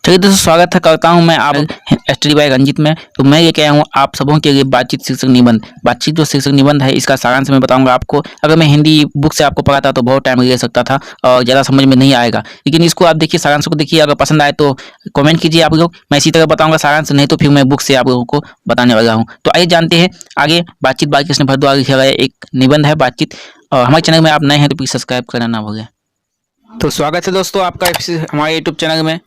चलिए दोस्तों, स्वागत है करता हूँ मैं आप स्टडी बाय रंजित में। तो मैं ये कह रहा हूँ आप सबों के लिए बातचीत शीर्षक निबंध। बातचीत जो शीर्षक निबंध है इसका सारांश मैं बताऊंगा आपको। अगर मैं हिंदी बुक से आपको पढ़ाता तो बहुत टाइम ले सकता था और ज़्यादा समझ में नहीं आएगा, लेकिन इसको आप देखिए, सारांश को देखिए। अगर पसंद आए तो कमेंट कीजिए आप लोग। मैं इसी तरह बताऊंगा सारांश, नहीं तो फिर मैं बुक से आप लोगों को बताने वाला हूँ। तो आइए जानते हैं आगे। बातचीत बालकृष्ण भट्ट द्वारा लिखा गया एक निबंध है बातचीत। और हमारे चैनल में आप नए हैं तो प्लीज़ सब्सक्राइब करना ना भूलें। तो स्वागत है दोस्तों आपका हमारे यूट्यूब चैनल में।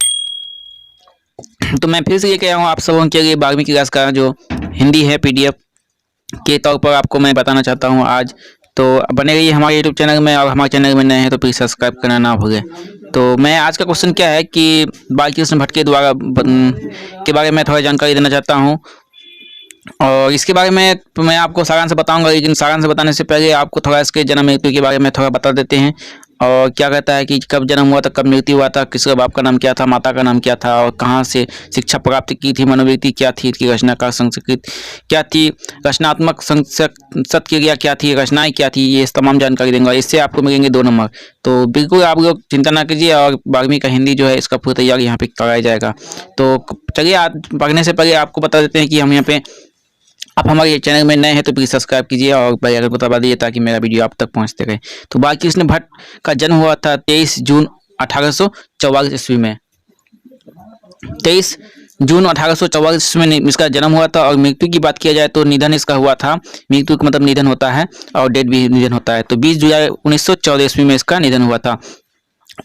तो मैं फिर से ये कह रहा हूँ आप सबों के लिए 12वीं क्लास का जो हिंदी है पीडीएफ के तौर पर आपको मैं बताना चाहता हूँ आज। तो बने रहिए हमारे यूट्यूब चैनल में, और हमारे चैनल में नए हैं तो प्लीज़ सब्सक्राइब करना ना भूलें। तो मैं आज का क्वेश्चन क्या है कि बालकृष्ण भट्ट के द्वारा के बारे में थोड़ा जानकारी देना चाहता हूँ, और इसके बारे में तो मैं आपको सारांश बताऊंगा। लेकिन सारांश बताने से पहले आपको थोड़ा इसके जन्म मृत्यु के बारे में थोड़ा बता देते हैं। और क्या कहता है कि कब जन्म हुआ था, कब मृत्यु हुआ था, किसका बाप का नाम क्या था, माता का नाम क्या था, और कहाँ से शिक्षा प्राप्त की थी, मनोवृत्ति क्या थी, इसकी रचनाकार संस्कृत क्या थी, रचनात्मक सत्क्रिया क्या थी, रचनाएं क्या थी, ये तमाम जानकारी देंगे। इससे आपको मिलेंगे 2 नंबर। तो बिल्कुल आप लोग चिंता ना कीजिए, और 12वीं का हिंदी जो है इसका पूरी तैयारी यहाँ पे कराया जाएगा। तो चलिए आज पढ़ने से पहले आपको बता देते हैं कि हम यहाँ पे, आप हमारे चैनल में नए हैं तो प्लीज़ सब्सक्राइब कीजिए और बेल आइकन को दबा दीजिए ताकि मेरा वीडियो आप तक पहुंचते रहे। तो बालकृष्ण भट्ट का जन्म हुआ था 23 जून 1844 ईस्वी में। 23 जून 1844 ईस्वी में इसका जन्म हुआ था। और मृत्यु की बात किया जाए तो निधन इसका हुआ था। मृत्यु का मतलब निधन होता है और डेट भी निधन होता है। तो 20 जुलाई 1914 ईस्वी में इसका निधन हुआ था।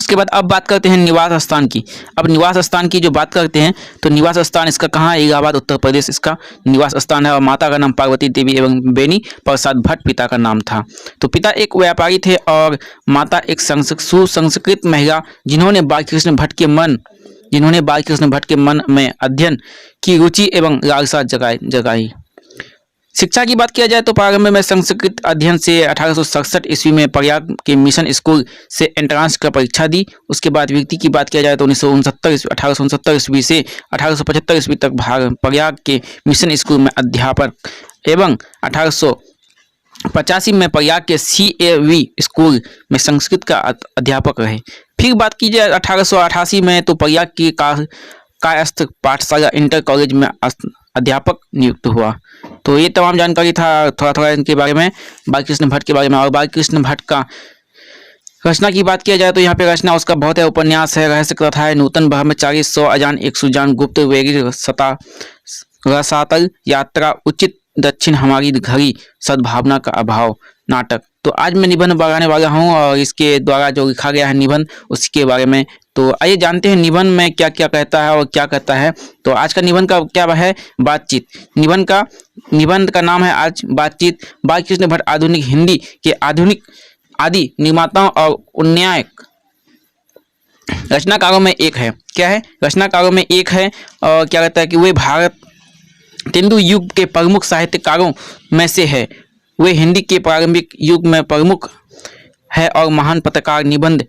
उसके बाद अब बात करते हैं निवास स्थान की। अब निवास स्थान की जो बात करते हैं तो निवास स्थान इसका कहाँ है? इलाहाबाद उत्तर प्रदेश इसका निवास स्थान है। और माता का नाम पार्वती देवी एवं बेनी प्रसाद भट्ट पिता का नाम था। तो पिता एक व्यापारी थे और माता एक सुसंस्कृत महिला, जिन्होंने बालकृष्ण भट्ट के मन में अध्ययन की रुचि एवं लालसा जगाई। शिक्षा की बात किया जाए तो प्रारंभ में संस्कृत अध्ययन से 1867 ईस्वी में प्रयाग के मिशन स्कूल से एंट्रांस का परीक्षा दी। उसके बाद वृत्ति की बात किया जाए तो 1869 ईस्वी से 1875 ईस्वी तक प्रयाग के मिशन स्कूल में अध्यापक एवं 1885 में प्रयाग के CAV स्कूल में संस्कृत का अध्यापक रहे। फिर बात की जाए 1888 में तो प्रयाग की कायस्थ पाठशाला इंटर कॉलेज में अध्यापक नियुक्त हुआ। तो ये तमाम जानकारी था थोड़ा इनके बारे में, बालकृष्ण भट्ट के बारे में। और बालकृष्ण भट्ट का रचना की बात किया जाए तो यहाँ पे रचना उसका बहुत है। उपन्यास है, रहस्य कथा है, नूतन ब्रह्मचारी, 100 अजान 1 सुजान, गुप्त वेगी रसातल यात्रा, उचित दक्षिण हमारी घड़ी, सद्भावना का अभाव, नाटक। तो आज मैं निबंध बढ़ाने वाला हूँ और इसके द्वारा जो लिखा गया है निबंध उसके बारे में। तो आइए जानते हैं निबंध में क्या क्या कहता है और क्या कहता है। तो आज का निबंध का क्या है? बातचीत। निबंध का नाम है आज बातचीत। बालकृष्ण भट्ट आधुनिक हिंदी के आदि निर्माताओं और उन्नायक रचनाकारों में एक है। क्या है? रचनाकारों में एक है। और क्या कहता है कि वे भारत तेंदु युग के प्रमुख साहित्यकारों में से है। वे हिंदी के प्रारंभिक युग में प्रमुख है और महान पत्रकार, निबंध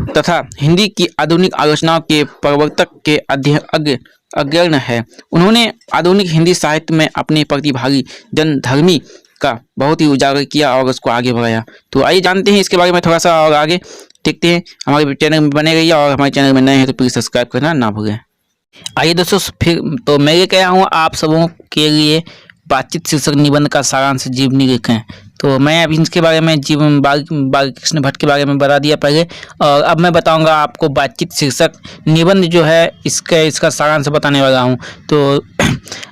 तथा हिंदी की आधुनिक आलोचनाओं के प्रवर्तक के अग्रणी है। उन्होंने आधुनिक हिंदी साहित्य में अपने प्रतिभागी जनधर्मी का बहुत ही उजागर किया और उसको आगे बढ़ाया। तो आइए जानते हैं इसके बारे में थोड़ा सा और आगे देखते हैं। हमारे चैनल में बने रहिए और हमारे चैनल में नए हैं तो प्लीज़ सब्सक्राइब करना ना भूलें। आइए दोस्तों, फिर तो मैं ये कह रहा हूँ आप सबों के लिए बातचीत शीर्षक निबंध का सारांश जीवनी लिखें। तो मैं अभी इसके बारे में बालकृष्ण भट्ट के बारे में बता दिया पहले, और अब मैं बताऊंगा आपको बातचीत शीर्षक निबंध जो है इसका सारांश बताने वाला हूं। तो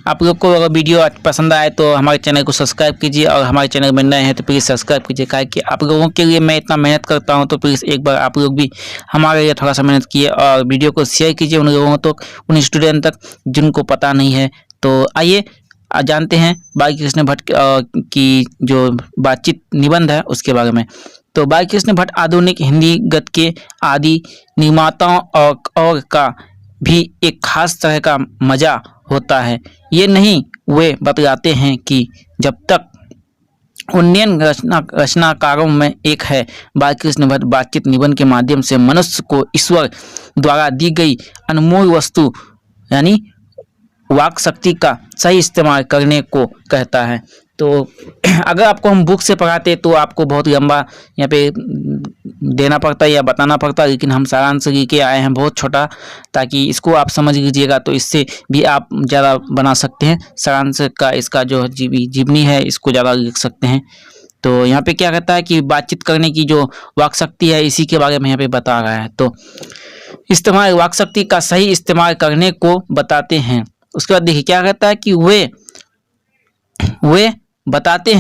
आप लोग को अगर वीडियो पसंद आए तो हमारे चैनल को सब्सक्राइब कीजिए, और हमारे चैनल में नए हैं तो प्लीज़ सब्सक्राइब कीजिए। कि आप लोगों के लिए मैं इतना मेहनत करता हूँ, तो प्लीज़ एक बार आप लोग भी हमारे लिए थोड़ा सा मेहनत कीजिए और वीडियो को शेयर कीजिए उन लोगों तक, उन स्टूडेंट तक जिनको पता नहीं है। तो आइए जानते हैं बालकृष्ण भट्ट की जो बातचीत निबंध है उसके बारे में। तो बालकृष्ण भट्ट आधुनिक हिंदी गद्य के आदि निर्माताओं और का भी एक खास तरह का मजा होता है। ये नहीं वे बतलाते हैं कि जब तक उन्नयन रचनाकारों में एक है। बालकृष्ण भट्ट बातचीत निबंध के माध्यम से मनुष्य को ईश्वर द्वारा दी गई अनमोल वस्तु यानी वाक शक्ति का सही इस्तेमाल करने को कहता है। तो अगर आपको हम बुक से पढ़ाते तो आपको बहुत लंबा यहाँ पे देना पड़ता है या बताना पड़ता, लेकिन हम सारांश लेके आए हैं बहुत छोटा, ताकि इसको आप समझ लीजिएगा तो इससे भी आप ज़्यादा बना सकते हैं। सारांश का इसका जो जीवनी है इसको ज़्यादा लिख सकते हैं। तो यहाँ पे क्या कहता है कि बातचीत करने की जो वाक शक्ति है इसी के बारे में यहाँ पे बता रहा है। तो इस्तेमाल वाक शक्ति का सही इस्तेमाल करने को बताते हैं। उसके बाद देखिए क्या कहता है कि वे बताते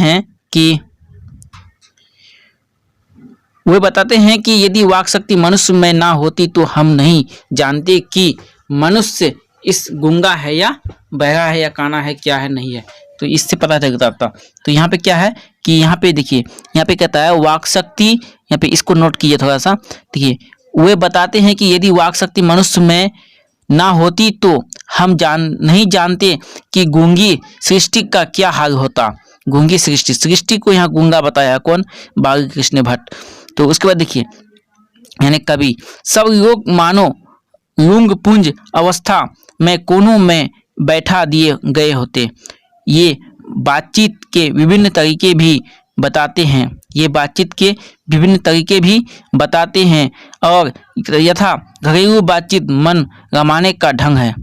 हैं कि यदि वाक शक्ति मनुष्य में ना होती तो हम नहीं जानते कि मनुष्य इस गूंगा है या बहरा है या काना है, क्या है नहीं है, तो इससे पता चलता था। तो यहाँ पे क्या है कि यहाँ पे देखिए, यहाँ पे कहता है वाक शक्ति, यहाँ पे इसको नोट कीजिए थोड़ा सा। देखिए वे बताते हैं कि यदि वाक शक्ति मनुष्य में ना होती तो हम नहीं जानते कि गूंगी सृष्टि का क्या हाल होता। गूंगी सृष्टि को यहाँ गूंगा बताया कौन, बालकृष्ण भट्ट। तो उसके बाद देखिए यानी कवि, सब लोग मानो लुंग पुंज अवस्था में कोनों में बैठा दिए गए होते। ये बातचीत के विभिन्न तरीके भी बताते हैं। और यथा घरेलू बातचीत मन रमाने का ढंग है।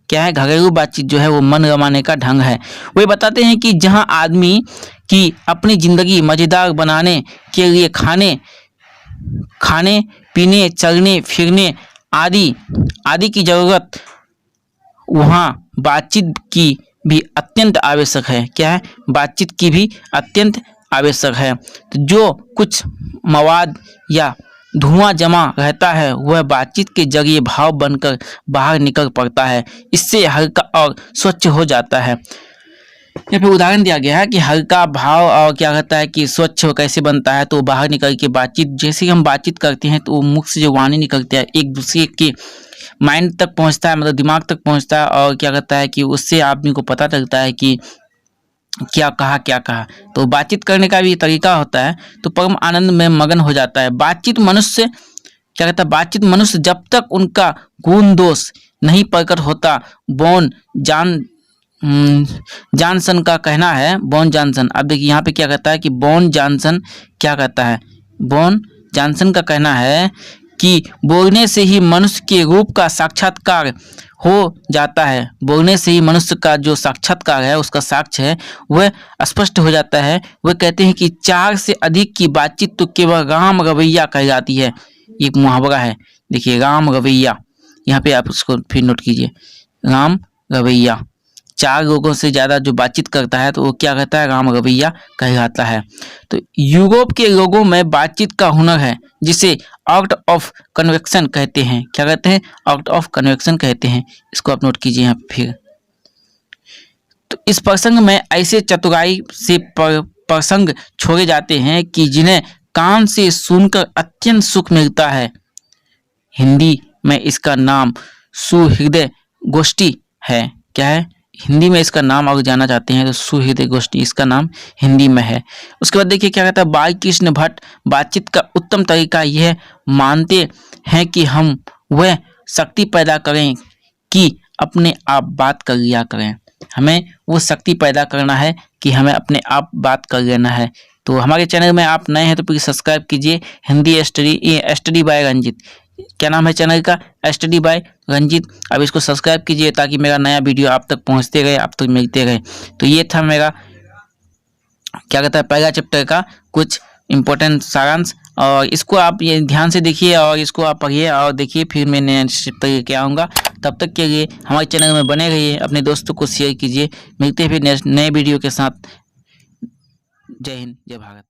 क्या है? घरेलू बातचीत जो है वो मन रमाने का ढंग है। वे बताते हैं कि जहां आदमी की अपनी जिंदगी मजेदार बनाने के लिए खाने पीने चलने फिरने आदि की जरूरत, वहाँ बातचीत की भी अत्यंत आवश्यक है। क्या है? बातचीत की भी अत्यंत आवश्यक है। तो जो कुछ मवाद या धुआं जमा रहता है वह बातचीत के जरिए भाव बनकर बाहर निकल पड़ता है। इससे हल्का और स्वच्छ हो जाता है। यहाँ पे उदाहरण दिया गया है कि हल्का भाव और क्या कहता है कि स्वच्छ कैसे बनता है। तो बाहर निकल के बातचीत, जैसे ही हम बातचीत करते हैं तो मुख से जो वाणी निकलती है एक दूसरे के माइंड तक पहुंचता है, मतलब दिमाग तक पहुंचता है, और क्या कहता है कि उससे आदमी को पता चलता है कि क्या कहा। तो बातचीत करने का भी तरीका होता है। तो परम आनंद में मगन हो जाता है। बातचीत मनुष्य जब तक उनका गुण दोष नहीं प्रकट होता। बॉन जॉनसन का कहना है, बॉन जॉनसन, अब देखिए यहाँ पे क्या कहता है कि बॉन जॉनसन क्या कहता है। बॉन जॉनसन का कहना है कि बोलने से ही मनुष्य के रूप का साक्षात्कार हो जाता है। बोलने से ही मनुष्य का जो साक्षात्कार है, उसका साक्ष्य है, वह स्पष्ट हो जाता है। वह कहते हैं कि 4 से अधिक की बातचीत तो केवल राम रवैया कहलाती है। एक मुहावरा है, देखिए राम रवैया, यहाँ पे आप उसको फिर नोट कीजिए, राम रवैया। 4 लोगों से ज़्यादा जो बातचीत करता है तो वो क्या कहता है, राम रवैया कहलाता है। तो यूरोप के लोगों में बातचीत का हुनर है जिसे आर्ट ऑफ कन्वेक्शन कहते हैं। क्या कहते हैं? आर्ट ऑफ कन्वेक्शन कहते हैं। इसको आप नोट कीजिए यहाँ पे फिर। तो इस प्रसंग में ऐसे चतुराई से प्रसंग छोड़े जाते हैं कि जिन्हें कान से सुनकर अत्यंत सुख मिलता है। हिंदी में इसका नाम सुहृदय गोष्ठी है। क्या है? हिंदी में इसका नाम अगर जाना चाहते हैं तो सुहृदय गोष्ठी इसका नाम हिंदी में है। उसके बाद देखिए क्या कहता है, बालकृष्ण भट्ट बातचीत का उत्तम तरीका यह मानते हैं कि हम वह शक्ति पैदा करें कि अपने आप बात कर लिया करें। हमें वो शक्ति पैदा करना है कि हमें अपने आप बात कर लेना है। तो हमारे चैनल में आप नए हैं तो प्लीज़ सब्सक्राइब कीजिए। हिंदी स्टडी बाय रंजित, क्या नाम है चैनल का? Study bye Ranjit. अब इसको सब्सक्राइब कीजिए ताकि मेरा नया वीडियो आप तक पहुंचते रहे, आप तक मिलते रहे। तो ये था मेरा क्या कहता है पहला चैप्टर का कुछ इम्पोर्टेंट सारांश, और इसको आप ये ध्यान से देखिए और इसको आप पढ़िए और देखिए। फिर मैं नया चैप्टर लेके आऊँगा। तब तक के लिए हमारे चैनल में बने रहिए, अपने दोस्तों को शेयर कीजिए। मिलते हैं फिर नए वीडियो के साथ। जय हिंद, जय भारत।